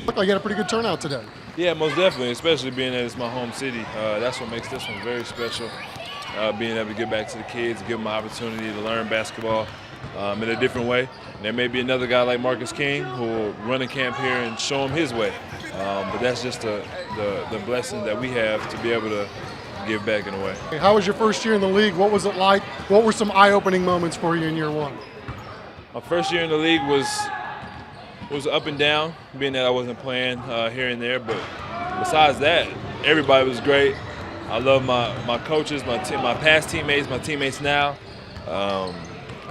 Looked like you had a pretty good turnout today. Yeah, most definitely, especially being that it's my home city. That's what makes this one very special. Being able to get back to the kids, give them an opportunity to learn basketball in a different way. And there may be another guy like Marcus King who will run a camp here and show him his way. But that's just the blessing that we have to be able to give back in a way. How was your first year in the league? What was it like? What were some eye-opening moments for you in year one? My first year in the league was up and down, being that I wasn't playing here and there. But besides that, everybody was great. I love my coaches, my past teammates, my teammates now.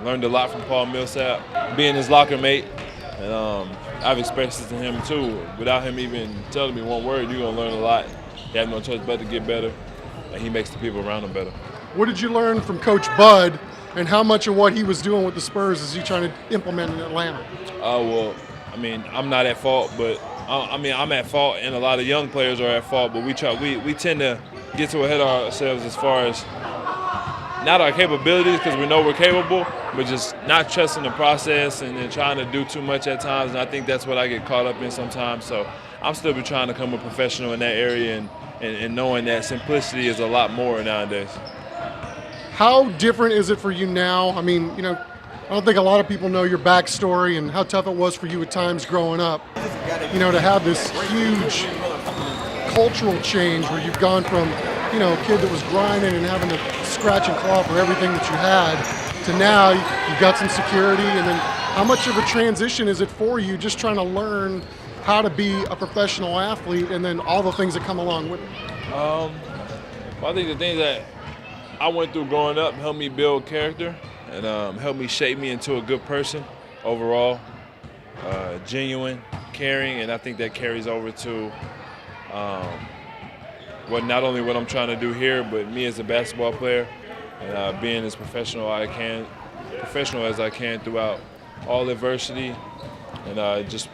Learned a lot from Paul Millsap, being his locker mate. And I've expressed it to him too. Without him even telling me one word, you're going to learn a lot. You have no choice but to get better, and he makes the people around him better. What did you learn from Coach Bud, and how much of what he was doing with the Spurs is he trying to implement in Atlanta? Well, I mean, I'm not at fault, but I'm at fault, and a lot of young players are at fault. But we tend to get too ahead of ourselves as far as not our capabilities, because we know we're capable, but just not trusting the process and then trying to do too much at times. And I think that's what I get caught up in sometimes. So I'm still be trying to become a professional in that area and knowing that simplicity is a lot more nowadays. How different is it for you now? I mean, I don't think a lot of people know your backstory and how tough it was for you at times growing up. To have this huge cultural change where you've gone from, a kid that was grinding and having to scratch and claw for everything that you had to now you've got some security. And then how much of a transition is it for you just trying to learn how to be a professional athlete and then all the things that come along with it? Well, I think the things that I went through growing up helped me build character and helped me shape me into a good person overall, genuine, caring, and I think that carries over to not only what I'm trying to do here, but me as a basketball player, and being as professional as I can throughout all adversity, and just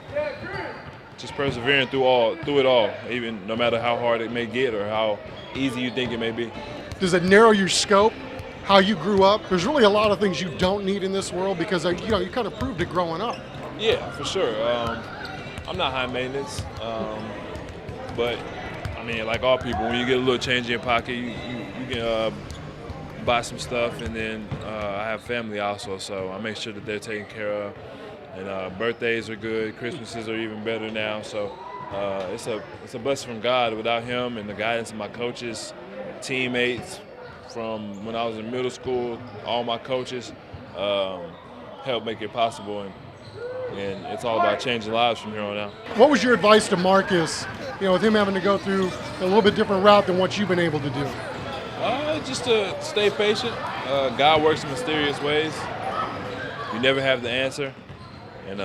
persevering through it all, even no matter how hard it may get or how easy you think it may be. Does it narrow your scope? How you grew up? There's really a lot of things you don't need in this world because you kind of proved it growing up. Yeah, for sure. I'm not high maintenance, but I mean, like all people, when you get a little change in your pocket, you can buy some stuff, and then I have family also, so I make sure that they're taken care of. And birthdays are good, Christmases are even better now. So it's a blessing from God. Without him and the guidance of my coaches, teammates, from when I was in middle school, all my coaches helped make it possible. And it's all about changing lives from here on out. What was your advice to Marcus, with him having to go through a little bit different route than what you've been able to do? Just to stay patient. God works in mysterious ways. You never have the answer. And,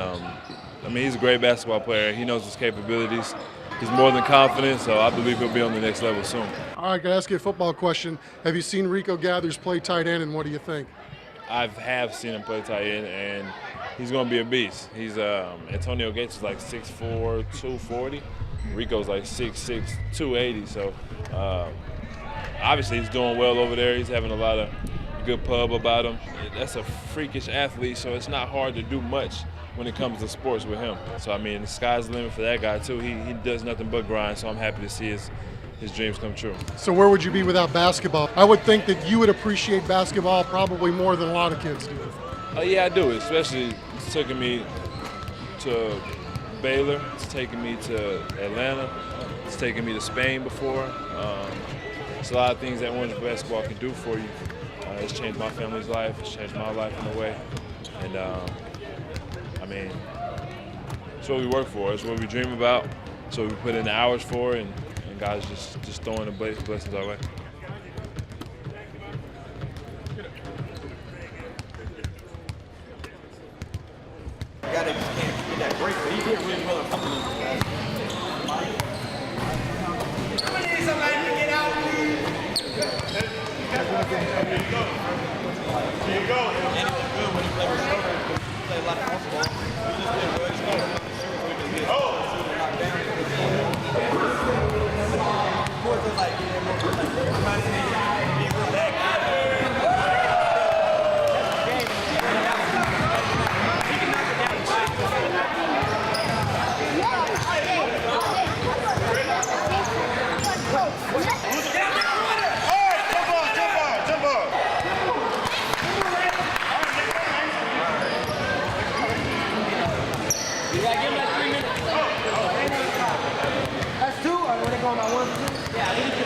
he's a great basketball player. He knows his capabilities. He's more than confident, so I believe he'll be on the next level soon. All right, can I ask you a football question? Have you seen Rico Gathers play tight end, and what do you think? I have seen him play tight end, and he's going to be a beast. He's Antonio Gates is like 6'4", 240. Rico's like 6'6", 280. So obviously he's doing well over there. He's having a lot of good pub about him. That's a freakish athlete, so it's not hard to do much when it comes to sports with him. So, the sky's the limit for that guy, too. He does nothing but grind, so I'm happy to see his dreams come true. So where would you be without basketball? I would think that you would appreciate basketball probably more than a lot of kids do. Yeah, I do, especially it's taking me to Baylor. It's taking me to Atlanta. It's taken me to Spain before. It's a lot of things that women's basketball can do for you. It's changed my family's life. It's changed my life in a way. And, it's what we work for. It's what we dream about. It's what we put in the hours for, and God's just throwing the blessings our way. Got it, can't get that break, but he did really well at coming in. Here you go. And it was good when he played with shoulder. He played a lot of basketball. He just did good. He played a lot of shooters we can get. Knocked down. Of course, it's like, reminds me of being real bad. He can knock it down and shake. That's two, or when they go on my 1 2? Yeah, we need to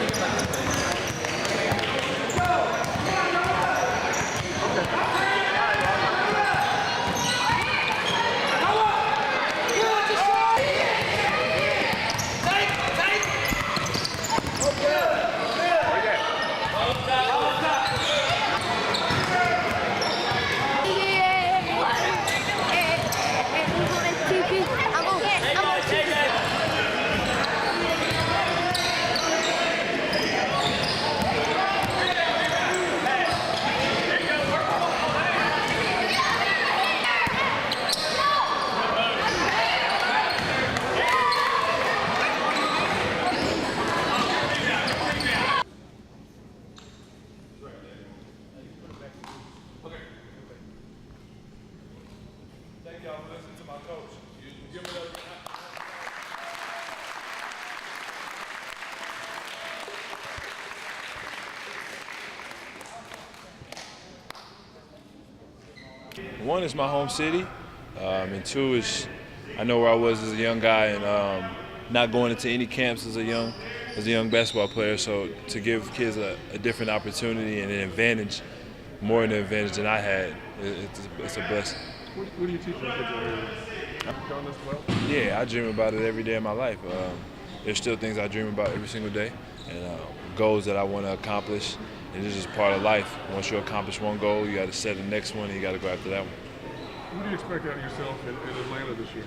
Thank y'all for listening to my coach. Give me that. One is my home city, and two is I know where I was as a young guy and not going into any camps as a young basketball player. So to give kids a different opportunity and an advantage, more than an advantage than I had, it's a blessing. What do you teach your kids out here? Done this well? Yeah, I dream about it every day of my life. There's still things I dream about every single day, and goals that I want to accomplish. And this is part of life. Once you accomplish one goal, you got to set the next one, and you got to go after that one. What do you expect out of yourself in Atlanta this year?